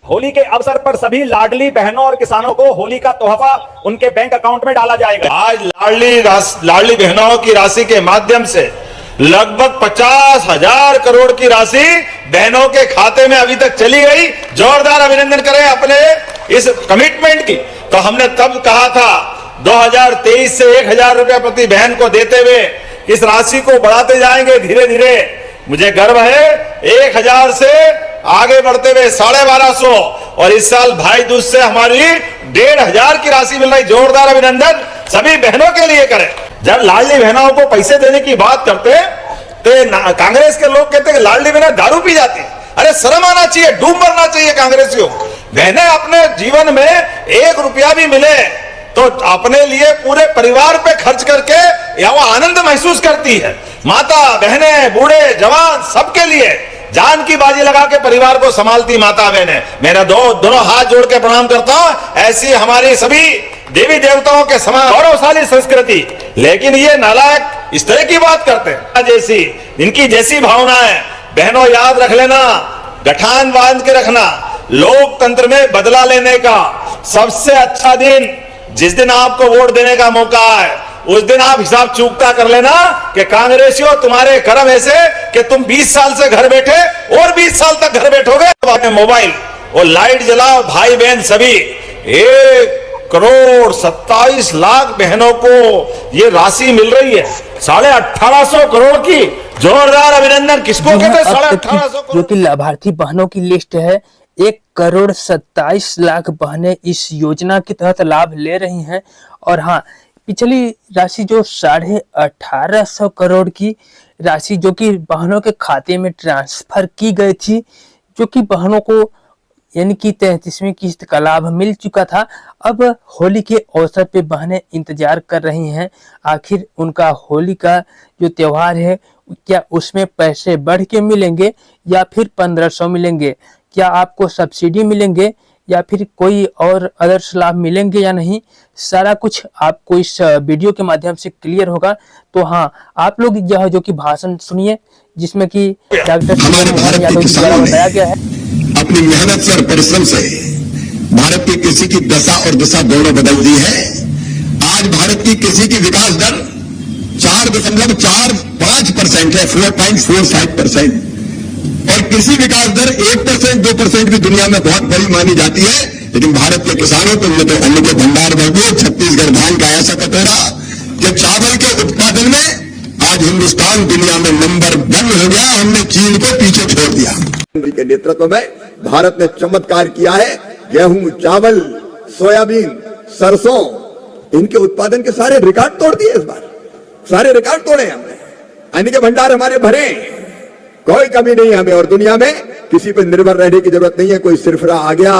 होली के अवसर पर सभी लाडली बहनों और किसानों को होली का तोहफा उनके बैंक अकाउंट में डाला जाएगा। आज लाडली बहनों की राशि के माध्यम से लगभग 50,000 करोड़ की राशि बहनों के खाते में अभी तक चली गई। जोरदार अभिनंदन करें अपने इस कमिटमेंट की। तो हमने तब कहा था 2023 से 1,000 रुपया प्रति बहन को देते हुए इस राशि को बढ़ाते जाएंगे धीरे धीरे। मुझे गर्व है 1,000 से आगे बढ़ते हुए 1,250 और इस साल भाई दूज से हमारी 1,500 की राशि मिल रही। जोरदार अभिनंदन सभी बहनों के लिए करें। जब लाडली बहनों को पैसे देने की बात करते तो कांग्रेस के लोग कहते हैं लाडली बहनें दारू पी जाती। अरे शर्म आना चाहिए, डूब मरना चाहिए कांग्रेसियों। बहनें अपने जीवन में 1 रुपया भी मिले तो अपने लिए पूरे परिवार पे खर्च करके या वो आनंद महसूस करती है। माता बहनें बूढ़े जवान सबके लिए जान की बाजी लगा के परिवार को संभालती माता बहनें। मेरा दोनों हाथ जोड़ के प्रणाम करता हूं। ऐसी हमारी सभी देवी देवताओं के समान गौरवशाली संस्कृति। लेकिन ये नालायक इस तरह की बात करते हैं जैसी इनकी जैसी भावनाएं। बहनों याद रख लेना, गठान बांध के रखना, लोकतंत्र में बदला लेने का सबसे अच्छा दिन जिस दिन आपको वोट देने का मौका है उस दिन आप हिसाब चूकता कर लेना कि कांग्रेसियों तुम्हारे कर्म ऐसे कि तुम 20 साल से घर बैठे और 20 साल तक घर बैठोगे। मोबाइल और लाइट जलाओ भाई बहन सभी। 1,27,00,000 बहनों को ये राशि मिल रही है। 18,500 करोड़ की। जोरदार अभिनंदन। किसको कहते हैं 18,500 करोड़? जो कि लाभार्थी बहनों की लिस्ट है 1,27,00,000 बहनें इस योजना के तहत लाभ ले रही हैं। और हाँ, पिछली राशि जो 18,500 करोड़ की राशि जो कि बहनों के खाते में ट्रांसफर की गई थी, जो कि बहनों को यानी कि 33वीं किस्त का लाभ मिल चुका था। अब होली के अवसर पे बहनें इंतजार कर रही हैं आखिर उनका होली का जो त्योहार है क्या उसमें पैसे बढ़ के मिलेंगे या फिर 1,500 मिलेंगे, क्या आपको सब्सिडी मिलेंगे या फिर कोई और अदर्स लाभ मिलेंगे या नहीं। सारा कुछ आपको इस वीडियो के माध्यम से क्लियर होगा। तो हाँ, आप लोग यह जो कि भाषण सुनिए जिसमें कि डॉक्टर यादव जी द्वारा बताया गया है। अपनी मेहनत से और परिश्रम से भारत की कृषि की दशा और दिशा दोनों बदल दी है। आज भारत की कृषि की विकास दर 4.45% है, 4.45%। और कृषि विकास दर 1%, 2% भी दुनिया में बहुत बड़ी मानी जाती है। लेकिन भारत के किसानों को तो अन्न के भंडार भर दिए। छत्तीसगढ़ धान का ऐसा कटोरा कि चावल के उत्पादन में आज हिंदुस्तान दुनिया में नंबर 1 हो गया। हमने चीन को पीछे छोड़ दिया। के नेतृत्व में भारत ने चमत्कार किया है। गेहूं, चावल, सोयाबीन, सरसों, इनके उत्पादन के सारे रिकॉर्ड तोड़ दिए। इस बार सारे रिकॉर्ड तोड़े हमने। अन्न के भंडार हमारे भरे, कोई कमी नहीं हमें। और दुनिया में किसी पर निर्भर रहने की जरूरत नहीं है। कोई सिरफरा आ गया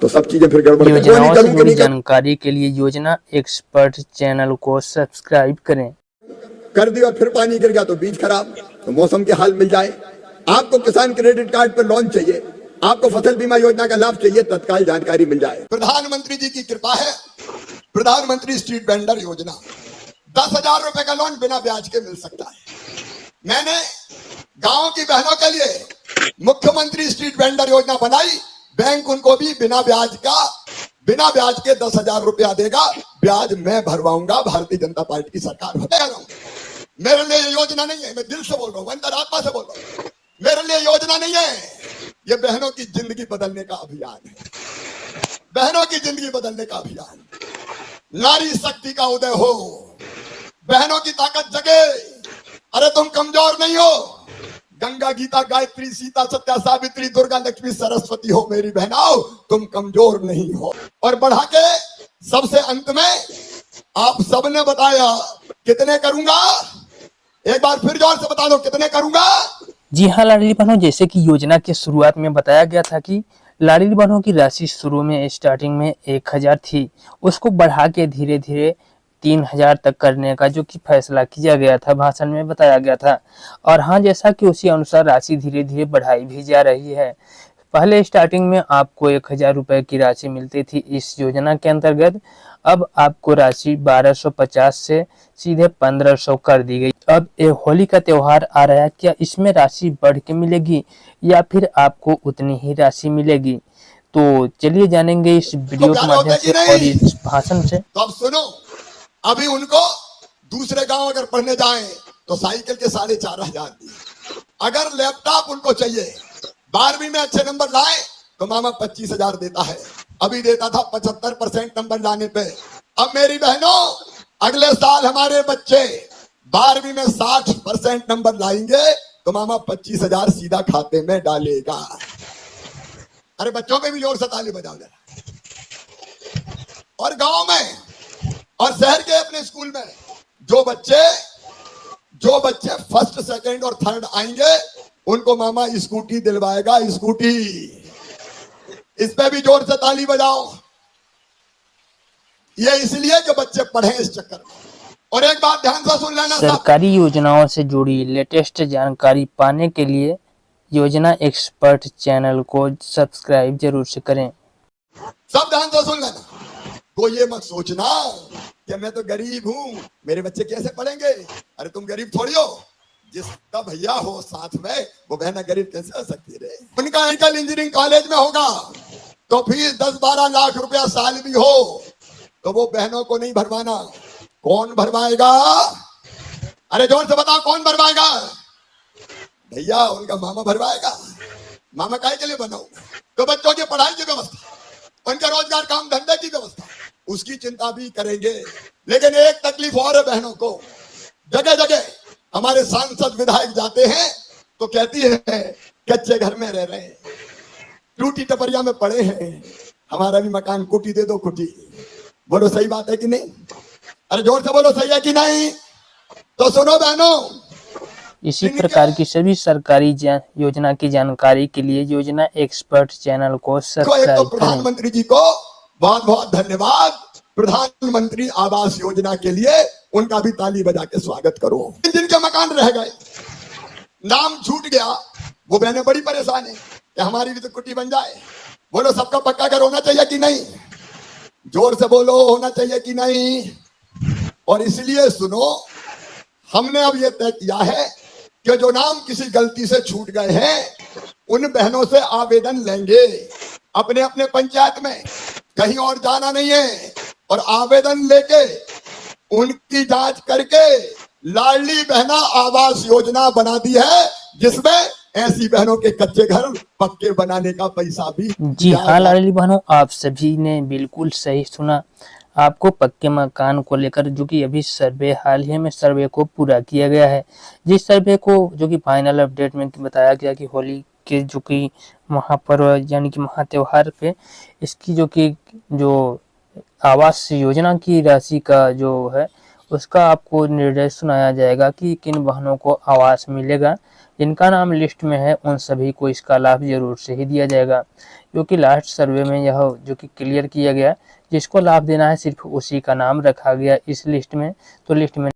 तो सब चीजें फिर गड़बड़। योजनाओं से जुड़ी जानकारी के लिए योजना एक्सपर्ट चैनल को सब्सक्राइब करें। कर दिया और फिर पानी गिर गया तो बीज खराब, तो मौसम के हाल मिल जाए। आपको किसान क्रेडिट कार्ड पर लोन चाहिए, आपको फसल बीमा योजना का लाभ चाहिए, तत्काल जानकारी मिल जाए। प्रधानमंत्री जी की कृपा है, प्रधानमंत्री स्ट्रीट वेंडर योजना 10,000 रुपए का लोन बिना ब्याज के मिल सकता है। मैंने गांव की बहनों के लिए मुख्यमंत्री स्ट्रीट वेंडर योजना बनाई। बैंक उनको भी बिना ब्याज के 10,000 रुपया देगा। ब्याज मैं भरवाऊंगा, भारतीय जनता पार्टी की सरकार भरेगा। मेरे लिए योजना नहीं है, मैं दिल से बोल रहा हूं, अंतरात्मा से बोल रहा हूं। मेरे लिए योजना नहीं है, ये बहनों की जिंदगी बदलने का अभियान है। बहनों की जिंदगी बदलने का अभियान। नारी शक्ति का उदय हो, बहनों की ताकत जगे। अरे तुम कमजोर नहीं हो। गंगा, गीता, गायत्री, सीता, सत्या, सावित्री, दुर्गा, लक्ष्मी, सरस्वती हो मेरी बहनाओ, तुम कमजोर नहीं हो। और बढ़ा के सबसे अंत में आप सबने बताया कितने करूंगा, एक बार फिर जोर से बता दो कितने करूंगा। जी हाँ लाडली बहनों, जैसे कि योजना के शुरुआत में बताया गया था कि लाडली बहनों की राशि शुरू में स्टार्टिंग में 1,000 थी, उसको बढ़ा के धीरे धीरे 3,000 तक करने का जो कि फैसला किया गया था, भाषण में बताया गया था। और हाँ, जैसा कि उसी अनुसार राशि धीरे धीरे बढ़ाई भी जा रही है। पहले स्टार्टिंग में आपको 1,000 रुपए की राशि मिलती थी इस योजना के अंतर्गत। अब आपको राशि 1,250 से सीधे 1,500 कर दी गई। अब होली का त्योहार आ रहा है, क्या इसमें राशि बढ़ के मिलेगी या फिर आपको उतनी ही राशि मिलेगी? तो चलिए जानेंगे इस वीडियो के माध्यम से और इस भाषण से। तो अब सुनो, अभी उनको दूसरे गांव अगर पढ़ने जाएं तो साइकिल के 4,500 दिए। अगर लैपटॉप उनको चाहिए, 12वीं में अच्छे नंबर लाए तो मामा 25,000 देता है। अभी देता था 75% नंबर लाने पे। अब मेरी बहनों, अगले साल हमारे बच्चे 12वीं में 60% नंबर लाएंगे तो मामा 25,000 सीधा खाते में डालेगा। अरे बच्चों पे भी जोर से ताली बजाओ जरा। और गांव में और शहर के अपने स्कूल में जो बच्चे फर्स्ट, सेकंड और थर्ड आएंगे उनको मामा स्कूटी दिलवाएगा। स्कूटी, इस पे भी जोर से ताली बजाओ। ये इसलिए कि बच्चे पढ़े इस चक्कर में। और एक बात ध्यान से सुन लेना, सरकारी योजनाओं से जुड़ी लेटेस्ट जानकारी पाने के लिए योजना एक्सपर्ट चैनल को सब्सक्राइब जरूर से करें। सब ध्यान से सुन लेना। तो ये मत सोचना कि मैं तो गरीब हूं, मेरे बच्चे कैसे पढ़ेंगे। अरे तुम गरीब थोड़ी हो, जिसका भैया हो साथ में वो बहना गरीब कैसे हो सकती रे। उनका इंटर इंजीनियरिंग कॉलेज में होगा तो फीस 10-12 लाख रुपया साल भी हो तो वो बहनों को नहीं भरवाना। कौन भरवाएगा? अरे जोर से बताओ, कौन भरवाएगा? भैया, उनका मामा भरवाएगा। मामा काहे के लिए बनाऊं? तो बच्चों की पढ़ाई की व्यवस्था, उनके रोजगार काम धंधे की व्यवस्था, उसकी चिंता भी करेंगे। लेकिन एक तकलीफ और है बहनों को, जगह जगह हमारे सांसद विधायक जाते हैं तो कहती है कच्चे घर में रह रहे हैं, टूटी टपरिया में पड़े हैं, हमारा भी मकान कुटी दे दो कुटी। बोलो सही बात है कि नहीं? अरे जोर से बोलो, सही है कि नहीं? तो सुनो बहनों, इसी प्रकार की सभी सरकारी योजना की जानकारी के लिए योजना एक्सपर्ट चैनल को सब्सक्राइब करें। प्रधानमंत्री जी को बहुत बहुत धन्यवाद। प्रधानमंत्री आवास योजना के लिए उनका भी ताली बजा के स्वागत करो। जिनके मकान रह गए, नाम छूट गया, वो बहनें बड़ी परेशान है कि हमारी भी तो कुटी बन जाए। बोलो, सबका पक्का घर होना चाहिए कि नहीं? जोर से बोलो, होना चाहिए कि नहीं? और इसलिए सुनो, हमने अब ये तय किया है कि जो नाम किसी गलती से छूट गए हैं उन बहनों से आवेदन लेंगे अपने अपने पंचायत में, कहीं और जाना नहीं है। और आवेदन लेके उनकी जांच करके लाडली बहना आवास योजना बना दी है, जिसमें ऐसी बहनों के कच्चे घर पक्के बनाने का पैसा भी। जी हाँ लाडली बहनों, आप सभी ने बिल्कुल सही सुना। आपको पक्के मकान को लेकर जो कि अभी सर्वे, हाल ही में सर्वे को पूरा किया गया है, जिस सर्वे को जो कि फाइनल अपडेट में बताया गया कि होली के जो कि महापर्व यानी कि महात्योहार पे इसकी जो आवास योजना की राशि का जो है उसका आपको निर्देश सुनाया जाएगा कि किन बहनों को आवास मिलेगा। जिनका नाम लिस्ट में है उन सभी को इसका लाभ जरूर से ही दिया जाएगा, क्योंकि लास्ट सर्वे में यह जो कि क्लियर किया गया, जिसको लाभ देना है सिर्फ उसी का नाम रखा गया इस लिस्ट में। तो लिस्ट में